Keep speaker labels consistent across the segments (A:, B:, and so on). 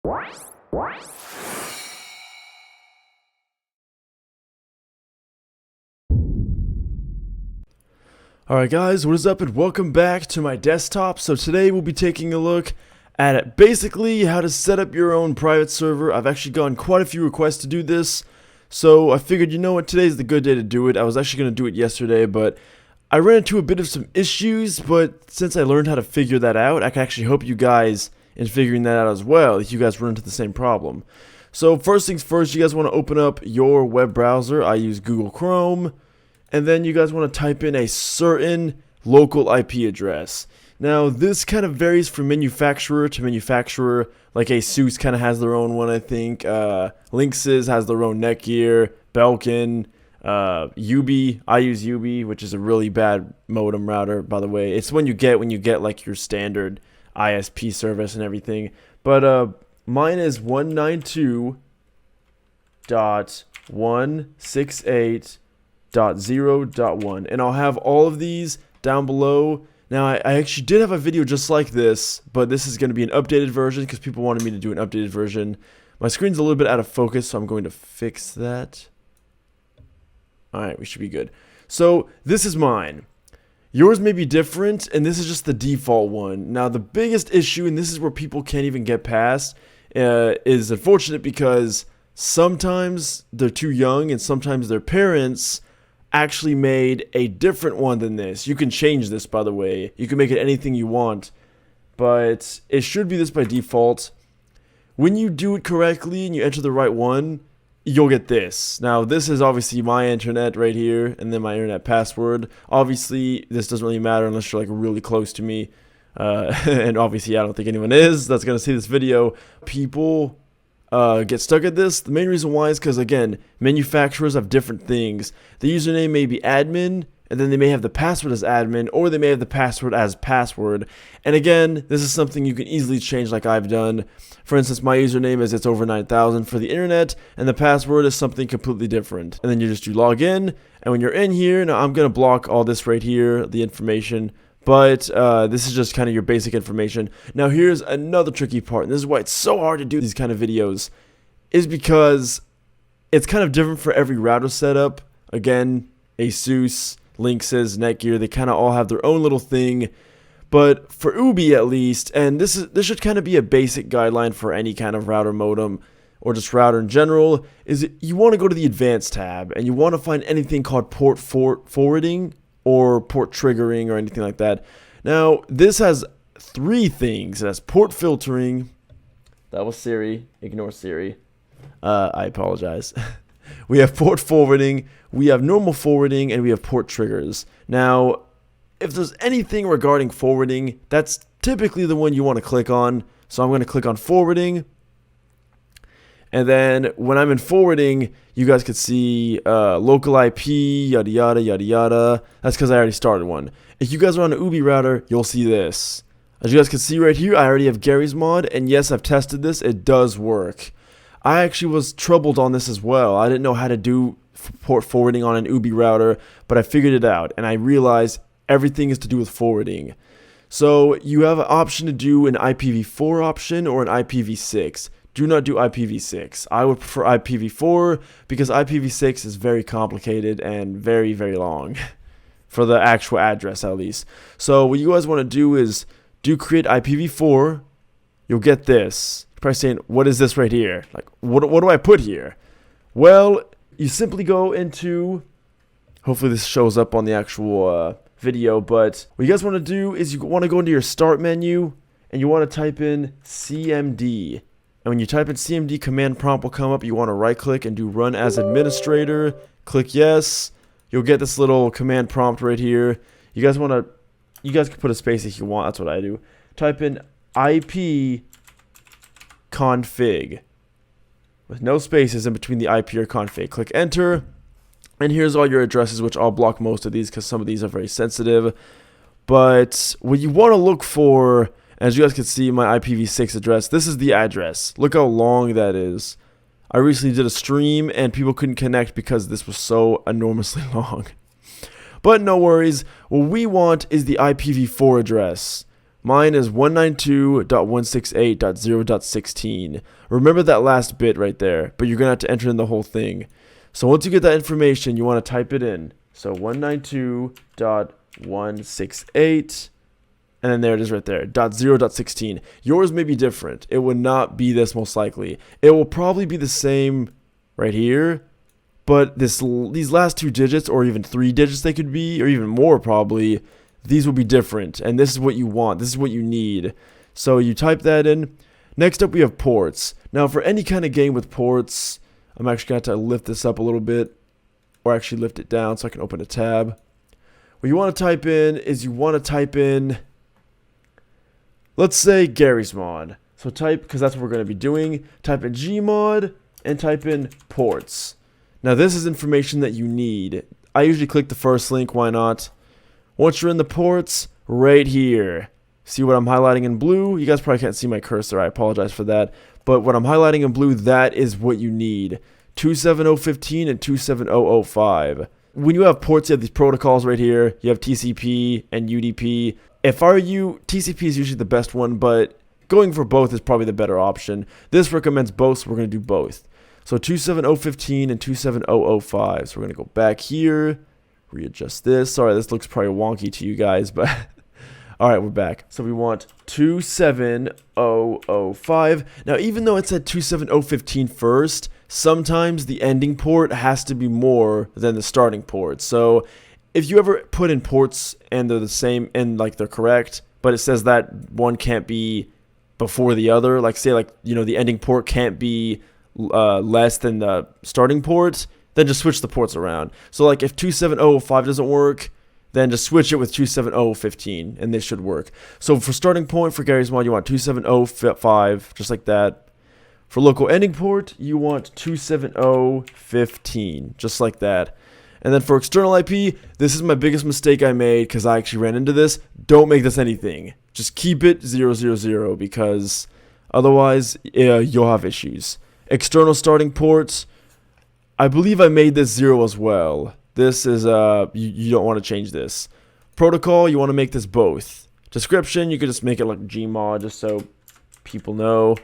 A: Alright guys, what is up and welcome back to my desktop. So today we'll be taking a look at basically how to set up your own private server. I've actually gotten quite a few requests to do this, so I figured, you know what, today's the good day to do it. I was actually going to do it yesterday, but I ran into a bit of some issues, but since I learned how to figure that out, I can actually help you guys in figuring that out as well if you guys run into the same problem. So first things first, you guys want to open up your web browser. I use Google Chrome. And then you guys want to type in a certain local IP address. Now, this kind of varies from manufacturer to manufacturer. Like ASUS kind of has their own one, I think. Linksys has their own Netgear. Belkin. Ubi. I use Ubi, which is a really bad modem router, by the way. It's when you get like your standard ISP service and everything. But mine is 192.168.0.1, and I'll have all of these down below. Now I actually did have a video just like this, but this is going to be an updated version because people wanted me to do an updated version. My screen's a little bit out of focus, so I'm going to fix that. Alright, we should be good. So this is mine. Yours may be different, and this is just the default one. Now the biggest issue, and this is where people can't even get past, is unfortunate because sometimes they're too young and sometimes their parents actually made a different one than this. You can change this, by the way. You can make it anything you want, but it should be this by default. When you do it correctly and you enter the right one, you'll get this. Now, this is obviously my internet right here, and then my internet password. Obviously, this doesn't really matter unless you're like really close to me, and obviously I don't think anyone is that's gonna see this video. People get stuck at this. The main reason why is because, again, manufacturers have different things. The username may be admin, and then they may have the password as admin, or they may have the password as password. And again, this is something you can easily change like I've done. For instance, my username is it's over 9,000 for the internet, and the password is something completely different. And then you log in, and when you're in here, now I'm going to block all this right here, the information. But this is just kind of your basic information. Now here's another tricky part, and this is why it's so hard to do these kind of videos, is because it's kind of different for every router setup. Again, ASUS, Linksys, Netgear, they kind of all have their own little thing. But for Ubi at least, and this should kind of be a basic guideline for any kind of router modem, or just router in general, is you want to go to the advanced tab, and you want to find anything called port forwarding, or port triggering, or anything like that. Now, this has three things. It has port filtering. That was Siri. Ignore Siri. I apologize. We have port forwarding, we have normal forwarding, and we have port triggers. Now, if there's anything regarding forwarding, that's typically the one you want to click on. So I'm going to click on forwarding. And then when I'm in forwarding, you guys could see local IP, yada yada yada yada. That's because I already started one. If you guys are on an Ubi router, you'll see this. As you guys can see right here, I already have Gary's mod, and yes, I've tested this. It does work. I actually was troubled on this as well. I didn't know how to do port forwarding on an Ubi router, but I figured it out, and I realized everything is to do with forwarding. So you have an option to do an IPv4 option or an IPv6. Do not do IPv6. I would prefer IPv4 because IPv6 is very complicated and very, very long for the actual address at least. So what you guys want to do is create IPv4. You'll get this. You're probably saying, what is this right here? Like, what do I put here? Well, you simply go into, hopefully this shows up on the actual video, but what you guys want to do is you want to go into your start menu and you want to type in CMD. And when you type in CMD, command prompt will come up. You want to right click and do run as administrator. Click yes. You'll get this little command prompt right here. You guys can put a space if you want. That's what I do. Type in IP config with no spaces in between the IP or config. Click enter. And here's all your addresses, which I'll block most of these because some of these are very sensitive. But what you want to look for, as you guys can see my IPv6 address, this is the address. Look how long that is. I recently did a stream and people couldn't connect because this was so enormously long. But no worries. What we want is the IPv4 address. Mine is 192.168.0.16. Remember that last bit right there, but you're going to have to enter in the whole thing. So once you get that information, you want to type it in. So 192.168, and then there it is right there, .0.16. Yours may be different. It would not be this most likely. It will probably be the same right here, but these last 2 digits, or even 3 digits they could be, or even more probably, these will be different, and this is what you want. This is what you need. So you type that in. Next up, we have ports. Now, for any kind of game with ports, I'm actually going to have to lift this up a little bit, or actually lift it down so I can open a tab. What you want to type in is let's say Garry's Mod. So type, because that's what we're going to be doing, type in Gmod and type in ports. Now, this is information that you need. I usually click the first link, why not? Once you're in the ports, right here, see what I'm highlighting in blue? You guys probably can't see my cursor, I apologize for that. But what I'm highlighting in blue, that is what you need. 27015 and 27005. When you have ports, you have these protocols right here. You have TCP and UDP. If I were you, TCP is usually the best one, but going for both is probably the better option. This recommends both, so we're going to do both. So 27015 and 27005. So we're going to go back here. Readjust this. Sorry, this looks probably wonky to you guys, but alright, we're back. So we want 27005. Now, even though it said 27015 first, sometimes the ending port has to be more than the starting port. So if you ever put in ports and they're the same and like they're correct, but it says that one can't be before the other, like say like, you know, the ending port can't be less than the starting port, then just switch the ports around. So like if 27005 doesn't work, then just switch it with 27015 and this should work. So for starting point for Garry's Mod, you want 27005, just like that. For local ending port, you want 27015, just like that. And then for external IP, this is my biggest mistake I made because I actually ran into this. Don't make this anything. Just keep it 000 because otherwise you'll have issues. External starting ports, I believe I made this 0 as well. This is, you don't want to change this. Protocol, you want to make this both. Description, you could just make it like Gmod just so people know.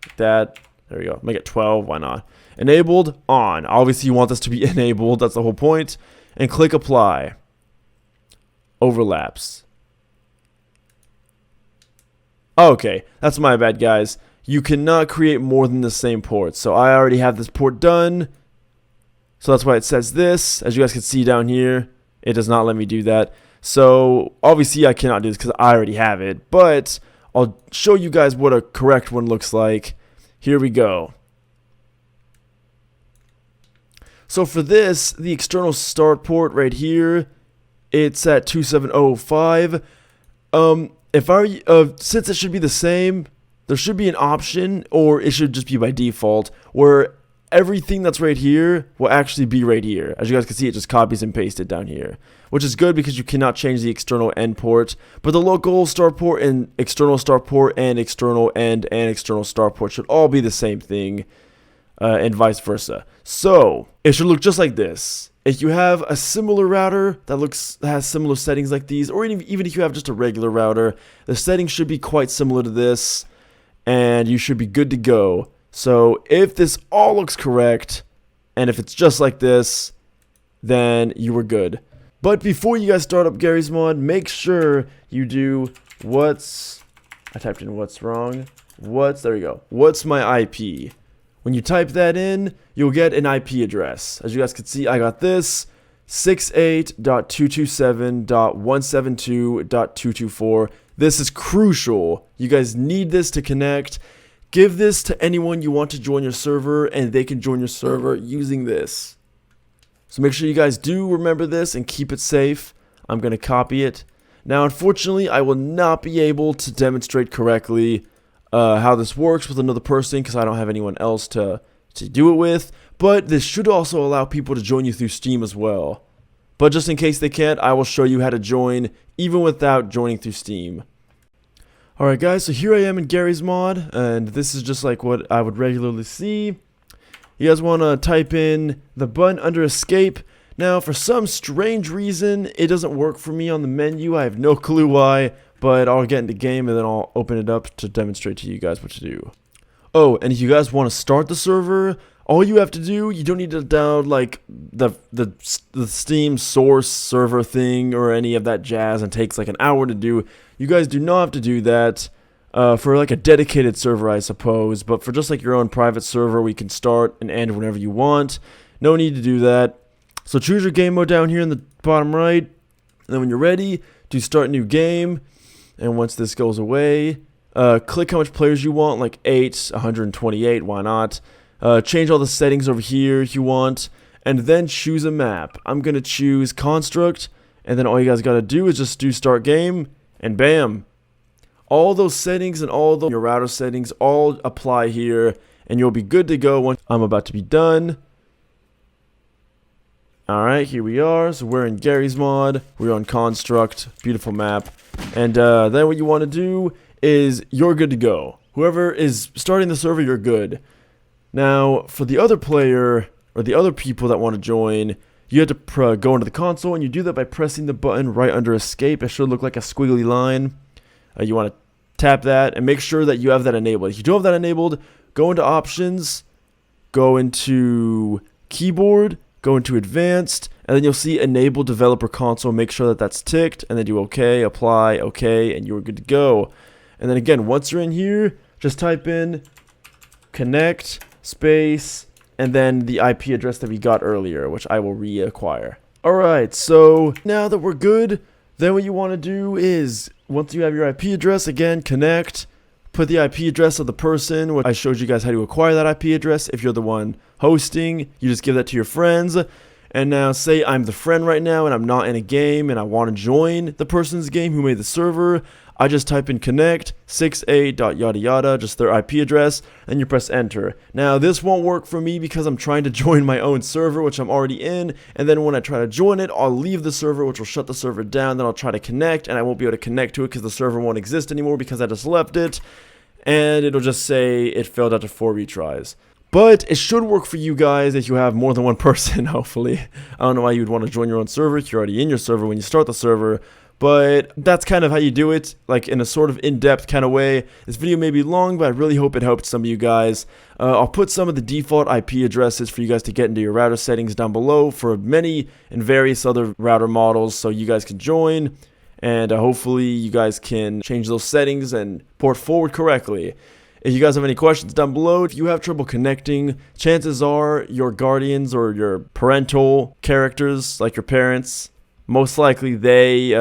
A: Like that. There we go. Make it 12, why not? Enabled, on. Obviously, you want this to be enabled. That's the whole point. And click apply. Overlaps. Okay, that's my bad, guys. You cannot create more than the same port. So I already have this port done. So that's why it says this. As you guys can see down here, it does not let me do that. So obviously I cannot do this because I already have it. But I'll show you guys what a correct one looks like. Here we go. So for this, the external start port right here, it's at 27005. Since it should be the same, there should be an option, or it should just be by default, where everything that's right here will actually be right here. As you guys can see, it just copies and pastes it down here, which is good because you cannot change the external end port, but the local start port and external start port and external end and external start port should all be the same thing, and vice versa. So it should look just like this. If you have a similar router that has similar settings like these, or even if you have just a regular router, the settings should be quite similar to this, and you should be good to go. So if this all looks correct, and if it's just like this, then you were good. But before you guys start up Garry's Mod, make sure you do I typed in what's wrong. There we go. What's my IP? When you type that in, you'll get an IP address. As you guys can see, I got this, 68.227.172.224. This is crucial. You guys need this to connect. Give this to anyone you want to join your server, and they can join your server using this. So make sure you guys do remember this and keep it safe. I'm going to copy it. Now, unfortunately, I will not be able to demonstrate correctly how this works with another person because I don't have anyone else to do it with. But this should also allow people to join you through Steam as well. But just in case they can't, I will show you how to join even without joining through Steam. Alright guys, so here I am in Garry's Mod, and this is just like what I would regularly see. You guys want to type in the button under escape. Now, for some strange reason, it doesn't work for me on the menu. I have no clue why. but I'll get into game and then I'll open it up to demonstrate to you guys what to do. Oh, and if you guys want to start the server, all you have to do, you don't need to download like the Steam source server thing or any of that jazz and takes like an hour to do. You guys do not have to do that for like a dedicated server, I suppose, but for just like your own private server, we can start and end whenever you want. No need to do that. So choose your game mode down here in the bottom right, and then when you're ready, do start new game, and once this goes away, click how much players you want, like 8, 128, why not? Change all the settings over here if you want, and then choose a map. I'm going to choose Construct, and then all you guys got to do is just do start game, and bam. All those settings and all your router settings all apply here, and you'll be good to go once I'm about to be done. Alright, here we are. So we're in Garry's Mod, we're on Construct, beautiful map, and then what you want to do is you're good to go. Whoever is starting the server, you're good. Now, for the other player, or the other people that want to join, you have to go into the console, and you do that by pressing the button right under escape. It should look like a squiggly line. You want to tap that, and make sure that you have that enabled. If you don't have that enabled, go into Options, go into Keyboard, go into Advanced, and then you'll see Enable Developer Console. Make sure that that's ticked, and then do OK, Apply, OK, and you're good to go. And then again, once you're in here, just type in connect space and then the IP address that we got earlier, which I will reacquire. Alright, so now that we're good, then what you want to do is, once you have your IP address, again, connect, put the IP address of the person, which I showed you guys how to acquire that IP address. If you're the one hosting, you just give that to your friends. And now say I'm the friend right now and I'm not in a game and I want to join the person's game who made the server. I just type in connect 6a.yada yada, just their IP address, and you press enter. Now this won't work for me because I'm trying to join my own server, which I'm already in, and then when I try to join it, I'll leave the server, which will shut the server down, then I'll try to connect, and I won't be able to connect to it because the server won't exist anymore because I just left it, and it'll just say it failed after 4 retries. But it should work for you guys if you have more than one person, hopefully. I don't know why you would want to join your own server if you're already in your server when you start the server. But that's kind of how you do it, like in a sort of in-depth kind of way. This video may be long, but I really hope it helped some of you guys. I'll put some of the default IP addresses for you guys to get into your router settings down below for many and various other router models so you guys can join. And hopefully you guys can change those settings and port forward correctly. If you guys have any questions down below, if you have trouble connecting, chances are your guardians or your parental characters, like your parents, most likely they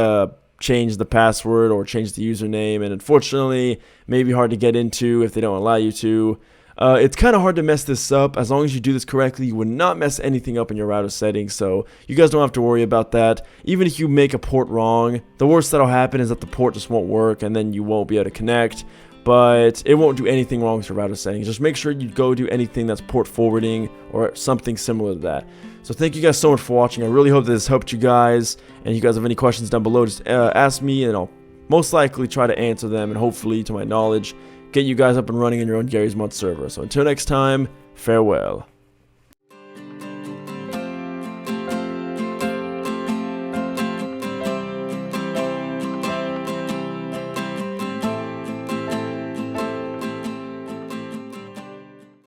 A: changed the password or changed the username, and unfortunately, it may be hard to get into if they don't allow you to. It's kind of hard to mess this up. As long as you do this correctly, you would not mess anything up in your router settings, so you guys don't have to worry about that. Even if you make a port wrong, the worst that'll happen is that the port just won't work, and then you won't be able to connect. But it won't do anything wrong with your router settings. Just make sure you go do anything that's port forwarding or something similar to that. So thank you guys so much for watching. I really hope this helped you guys. And if you guys have any questions down below, just ask me and I'll most likely try to answer them. And hopefully, to my knowledge, get you guys up and running in your own Garry's Mod server. So until next time, farewell.